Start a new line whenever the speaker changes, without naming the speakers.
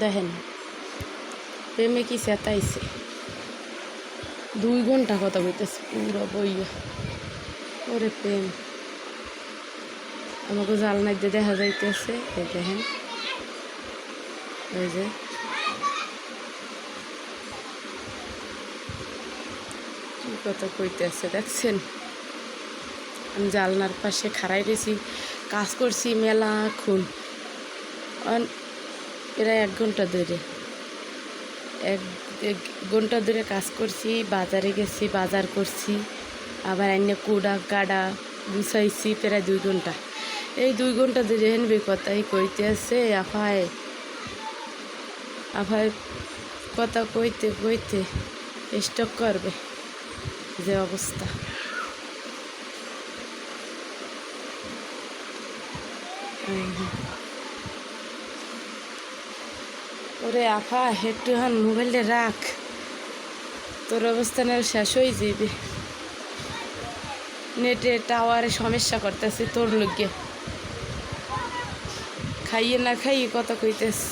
দেখেন প্রেমে কি চেতাইছে 2 ঘন্টা কথা বলতেছে পুরো বইয়া। ওরে প্রেম আমাকে জালনায় দিয়ে দেখা যাইতেছে। এই দেখেন ওই যে কি কথা কইতেছে দেখছেন। আমি জালনার পাশে খাড়াই রয়েছি, কাজ করছি মেলাক্ষণ, প্রায় 1 ঘন্টা ধরে, এক ঘন্টা ধরে কাজ করছি। বাজারে গেছি, বাজার করছি, আবার এনে কুড়া গাড়া গুছাইছি প্রায় 2 ঘন্টা। এই 2 ঘন্টা ধরে হেনবে কথাই কইতে আছে। আফায় আফায় কথা কইতে কইতে স্টক করবে যে অবস্থা। ওরে আফা একটু হান মোবাইলটা রাখ, তোর অবস্থা না শেষ হয়ে যাবে। নেটে টাওয়ারে সমস্যা করতেছে তোর লোকে, খাইয়ে না খাইয়ে কথা কইতেছে।